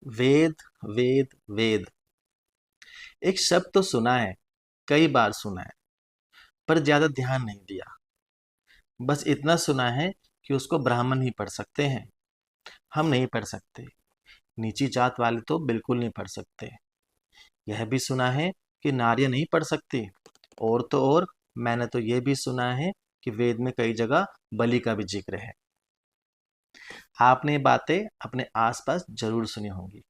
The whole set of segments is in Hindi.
वेद वेद वेद, एक शब्द तो सुना है, कई बार सुना है, पर ज्यादा ध्यान नहीं दिया। बस इतना सुना है कि उसको ब्राह्मण ही पढ़ सकते हैं, हम नहीं पढ़ सकते। नीची जात वाले तो बिल्कुल नहीं पढ़ सकते। यह भी सुना है कि नारियां नहीं पढ़ सकती। और तो और मैंने तो यह भी सुना है कि वेद में कई जगह बलि का भी जिक्र है। आपने ये बातें अपने आसपास जरूर सुनी होंगी।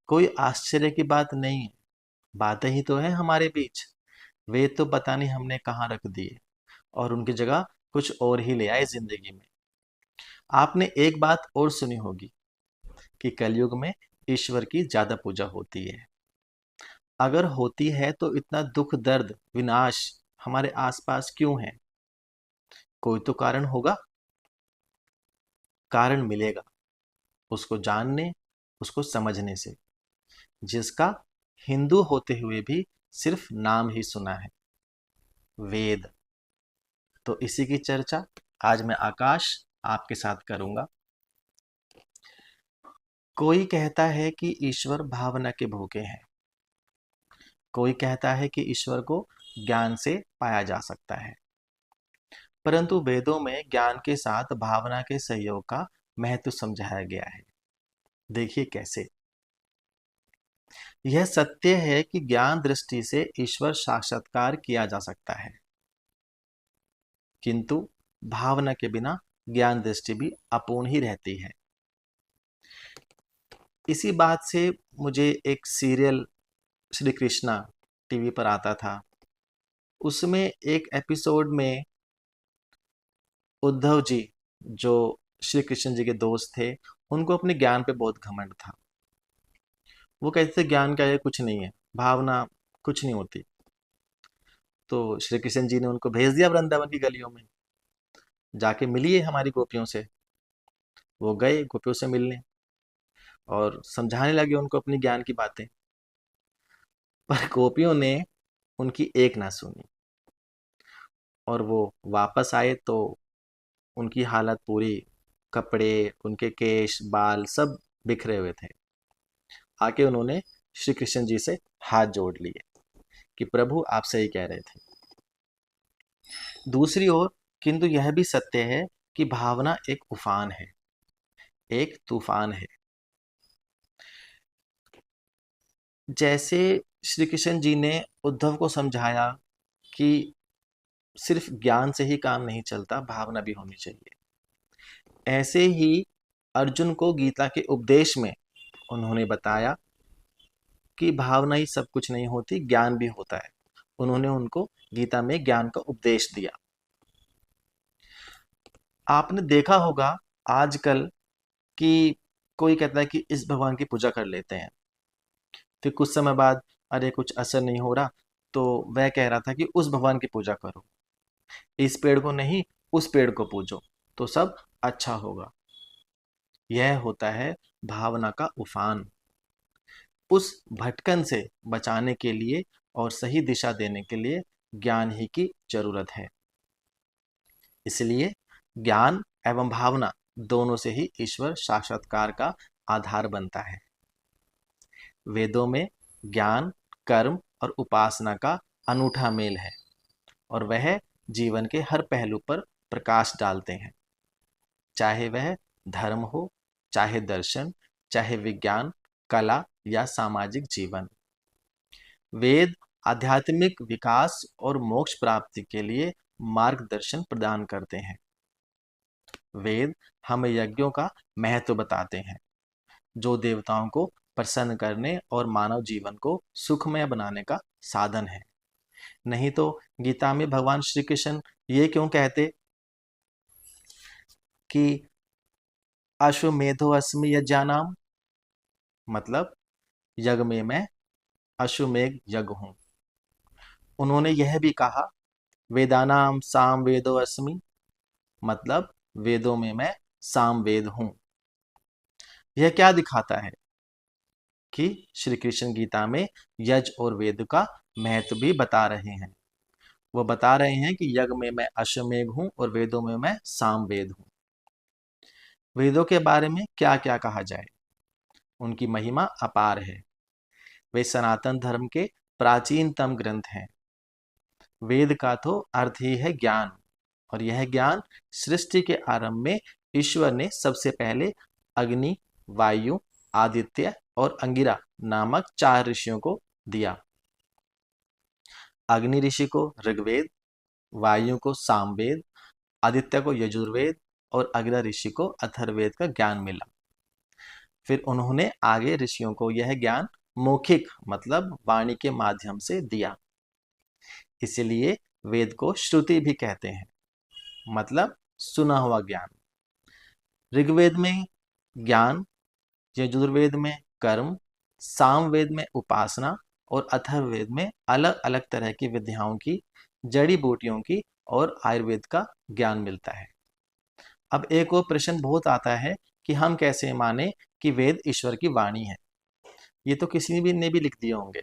कोई आश्चर्य की बात नहीं है, बातें ही तो है हमारे बीच। वेद तो पता नहीं हमने कहाँ रख दिए और उनकी जगह कुछ और ही ले आए जिंदगी में। आपने एक बात और सुनी होगी कि कलयुग में ईश्वर की ज्यादा पूजा होती है। अगर होती है तो इतना दुख दर्द विनाश हमारे आसपास क्यों है? कोई तो कारण होगा। कारण मिलेगा उसको जानने, उसको समझने से, जिसका हिंदू होते हुए भी सिर्फ नाम ही सुना है, वेद। तो इसी की चर्चा आज मैं आकाश आपके साथ करूंगा। कोई कहता है कि ईश्वर भावना के भूखे हैं। कोई कहता है कि ईश्वर को ज्ञान से पाया जा सकता है। परंतु वेदों में ज्ञान के साथ भावना के सहयोग का महत्व समझाया गया है। देखिए कैसे। यह सत्य है कि ज्ञान दृष्टि से ईश्वर साक्षात्कार किया जा सकता है, किंतु भावना के बिना ज्ञान दृष्टि भी अपूर्ण ही रहती है। इसी बात से मुझे एक सीरियल श्री कृष्णा टीवी पर आता था। उसमें एक एपिसोड में उद्धव जी, जो श्री कृष्ण जी के दोस्त थे, उनको अपने ज्ञान पे बहुत घमंड था। वो कहते थे ज्ञान का ये कुछ नहीं है, भावना कुछ नहीं होती। तो श्री कृष्ण जी ने उनको भेज दिया वृंदावन की गलियों में, जाके मिलिए हमारी गोपियों से। वो गए गोपियों से मिलने और समझाने लगे उनको अपनी ज्ञान की बातें। पर गोपियों ने उनकी एक ना सुनी और वो वापस आए तो उनकी हालत पूरी, कपड़े, उनके केश बाल सब बिखरे हुए थे। आके उन्होंने श्री कृष्ण जी से हाथ जोड़ लिए कि प्रभु आप सही कह रहे थे। दूसरी ओर किंतु यह भी सत्य है कि भावना एक उफान है, एक तूफान है। जैसे श्री कृष्ण जी ने उद्धव को समझाया कि सिर्फ ज्ञान से ही काम नहीं चलता, भावना भी होनी चाहिए। ऐसे ही अर्जुन को गीता के उपदेश में उन्होंने बताया कि भावना ही सब कुछ नहीं होती, ज्ञान भी होता है। उन्होंने उनको गीता में ज्ञान का उपदेश दिया। आपने देखा होगा आजकल कि कोई कहता है कि इस भगवान की पूजा कर लेते हैं, फिर कुछ समय बाद अरे कुछ असर नहीं हो रहा, तो वह कह रहा था कि उस भगवान की पूजा करो, इस पेड़ को नहीं उस पेड़ को पूजो तो सब अच्छा होगा। यह होता है भावना का उफान। उस भटकन से बचाने के लिए और सही दिशा देने के लिए ज्ञान ही की जरूरत है। इसलिए ज्ञान एवं भावना दोनों से ही ईश्वर साक्षात्कार का आधार बनता है। वेदों में ज्ञान, कर्म और उपासना का अनूठा मेल है और वह जीवन के हर पहलू पर प्रकाश डालते हैं, चाहे वह धर्म हो, चाहे दर्शन, चाहे विज्ञान, कला या सामाजिक जीवन। वेद आध्यात्मिक विकास और मोक्ष प्राप्ति के लिए मार्गदर्शन प्रदान करते हैं। वेद हमें यज्ञों का महत्व बताते हैं, जो देवताओं को प्रसन्न करने और मानव जीवन को सुखमय बनाने का साधन है। नहीं तो गीता में भगवान श्री कृष्ण ये क्यों कहते कि अश्वमेधो अस्मि यज्ञानाम, मतलब यज्ञ में मैं अश्वमेघ यज्ञ हूं। उन्होंने यह भी कहा वेदानाम साम वेदो अस्मि, मतलब वेदों में मैं साम वेद हूं। यह क्या दिखाता है कि श्री कृष्ण गीता में यज्ञ और वेद का महत्व भी बता रहे हैं। वो बता रहे हैं कि यज्ञ में मैं अश्वमेघ हूं और वेदों में मैं साम वेद हूं। वेदों के बारे में क्या क्या कहा जाए, उनकी महिमा अपार है। वे सनातन धर्म के प्राचीनतम ग्रंथ हैं। वेद का तो अर्थ ही है ज्ञान, और यह ज्ञान सृष्टि के आरंभ में ईश्वर ने सबसे पहले अग्नि, वायु, आदित्य और अंगिरा नामक 4 ऋषियों को दिया। अग्नि ऋषि को ऋग्वेद, वायु को सामवेद, आदित्य को यजुर्वेद और अंगिरा ऋषि को अथर्ववेद का ज्ञान मिला। फिर उन्होंने आगे ऋषियों को यह ज्ञान मौखिक मतलब वाणी के माध्यम से दिया। इसलिए वेद को श्रुति भी कहते हैं, मतलब सुना हुआ ज्ञान। ऋग्वेद में ज्ञान, यजुर्वेद में कर्म, सामवेद में उपासना और अथर्ववेद में अलग अलग तरह की विद्याओं की, जड़ी बूटियों की और आयुर्वेद का ज्ञान मिलता है। अब एक और प्रश्न बहुत आता है कि हम कैसे माने कि वेद ईश्वर की वाणी है। ये तो किसी भी ने भी लिख दिए होंगे।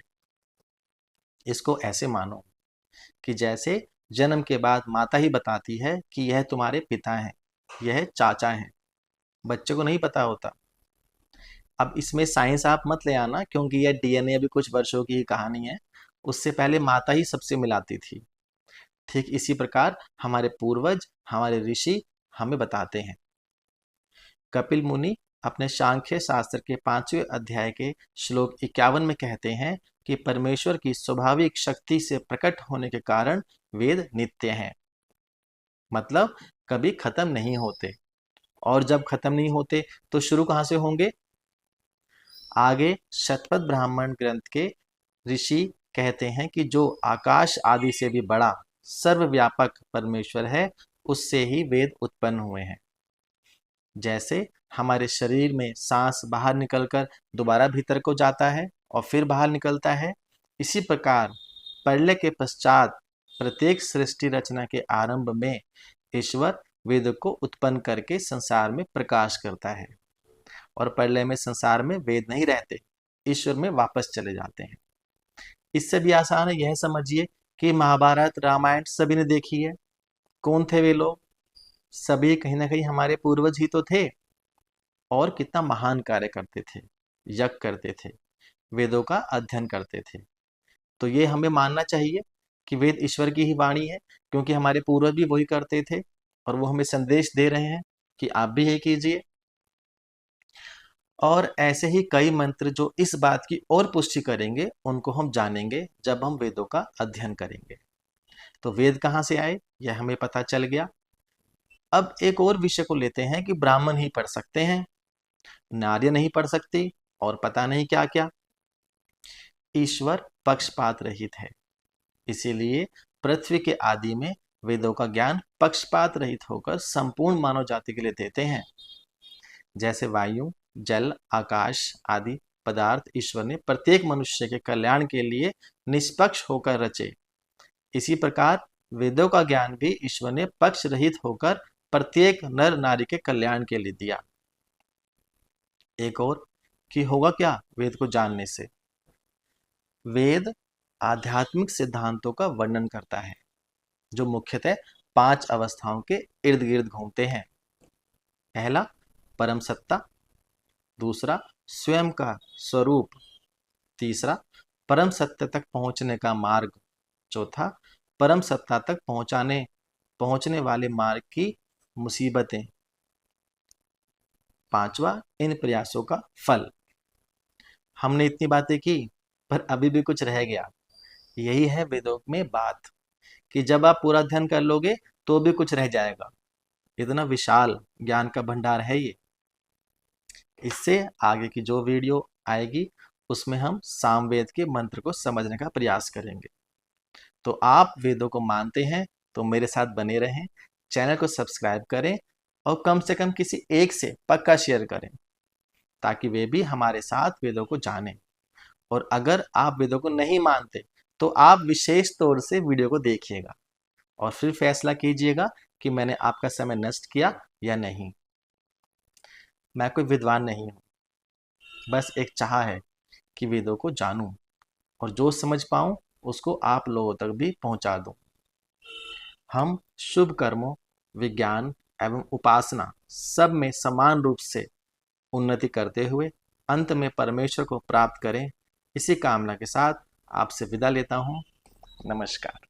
इसको ऐसे मानो कि जैसे जन्म के बाद माता ही बताती है कि यह तुम्हारे पिता हैं, यह चाचा हैं। बच्चे को नहीं पता होता। अब इसमें साइंस आप मत ले आना, क्योंकि यह डीएनए अभी कुछ वर्षों की ही कहानी है। उससे पहले माता ही सबसे मिलाती थी। ठीक इसी प्रकार हमारे पूर्वज, हमारे ऋषि हमें बताते हैं। कपिल मुनि अपने सांख्य शास्त्र के 5वें अध्याय के श्लोक 51 में कहते हैं कि परमेश्वर की स्वाभाविक शक्ति से प्रकट होने के कारण वेद नित्य हैं, मतलब कभी खत्म नहीं होते। और जब खत्म नहीं होते तो शुरू कहां से होंगे? आगे शतपथ ब्राह्मण ग्रंथ के ऋषि कहते हैं कि जो आकाश आदि से भी बड़ा सर्वव्यापक परमेश्वर है, उससे ही वेद उत्पन्न हुए हैं। जैसे हमारे शरीर में सांस बाहर निकलकर दोबारा भीतर को जाता है और फिर बाहर निकलता है, इसी प्रकार प्रलय के पश्चात प्रत्येक सृष्टि रचना के आरंभ में ईश्वर वेद को उत्पन्न करके संसार में प्रकाश करता है। और प्रलय में संसार में वेद नहीं रहते, ईश्वर में वापस चले जाते हैं। इससे भी आसान है, यह समझिए कि महाभारत रामायण सभी ने देखी है। कौन थे वे लोग? सभी कहीं ना कहीं हमारे पूर्वज ही तो थे। और कितना महान कार्य करते थे, यज्ञ करते थे, वेदों का अध्ययन करते थे। तो ये हमें मानना चाहिए कि वेद ईश्वर की ही वाणी है, क्योंकि हमारे पूर्वज भी वही करते थे और वो हमें संदेश दे रहे हैं कि आप भी यही कीजिए। और ऐसे ही कई मंत्र जो इस बात की और पुष्टि करेंगे, उनको हम जानेंगे जब हम वेदों का अध्ययन करेंगे। तो वेद कहाँ से आए, यह हमें पता चल गया। अब एक और विषय को लेते हैं कि ब्राह्मण ही पढ़ सकते हैं, नार्य नहीं पढ़ सकती, और पता नहीं क्या क्या। ईश्वर पक्षपात रहित है, इसीलिए पृथ्वी के आदि में वेदों का ज्ञान पक्षपात रहित होकर संपूर्ण मानव जाति के लिए देते हैं। जैसे वायु, जल, आकाश आदि पदार्थ ईश्वर ने प्रत्येक मनुष्य के कल्याण के लिए निष्पक्ष होकर रचे, इसी प्रकार वेदों का ज्ञान भी ईश्वर ने पक्ष रहित होकर प्रत्येक नर नारी के कल्याण के लिए दिया। एक और कि होगा क्या वेद को जानने से? वेद आध्यात्मिक सिद्धांतों का वर्णन करता है, जो मुख्यतः 5 अवस्थाओं के इर्द गिर्द घूमते हैं। पहला परम सत्ता, दूसरा स्वयं का स्वरूप, तीसरा परम सत्य तक पहुंचने का मार्ग, चौथा परम सत्ता तक पहुंचने वाले मार्ग की मुसीबतें, पांचवा इन प्रयासों का फल। हमने इतनी बातें की, पर अभी भी कुछ रह गया। यही है वेदों में बात, कि जब आप पूरा अध्ययन कर लोगे तो भी कुछ रह जाएगा। इतना विशाल ज्ञान का भंडार है ये। इससे आगे की जो वीडियो आएगी उसमें हम सामवेद के मंत्र को समझने का प्रयास करेंगे। तो आप वेदों को मानते हैं तो मेरे साथ बने रहें, चैनल को सब्सक्राइब करें और कम से कम किसी एक से पक्का शेयर करें, ताकि वे भी हमारे साथ वेदों को जानें। और अगर आप वेदों को नहीं मानते तो आप विशेष तौर से वीडियो को देखिएगा और फिर फैसला कीजिएगा कि मैंने आपका समय नष्ट किया या नहीं। मैं कोई विद्वान नहीं हूँ, बस एक चाह है कि वेदों को जानूं और जो समझ पाऊं उसको आप लोगों तक भी पहुंचा दूं। हम शुभ कर्मों, विज्ञान एवं उपासना सब में समान रूप से उन्नति करते हुए अंत में परमेश्वर को प्राप्त करें। इसी कामना के साथ आपसे विदा लेता हूँ। नमस्कार।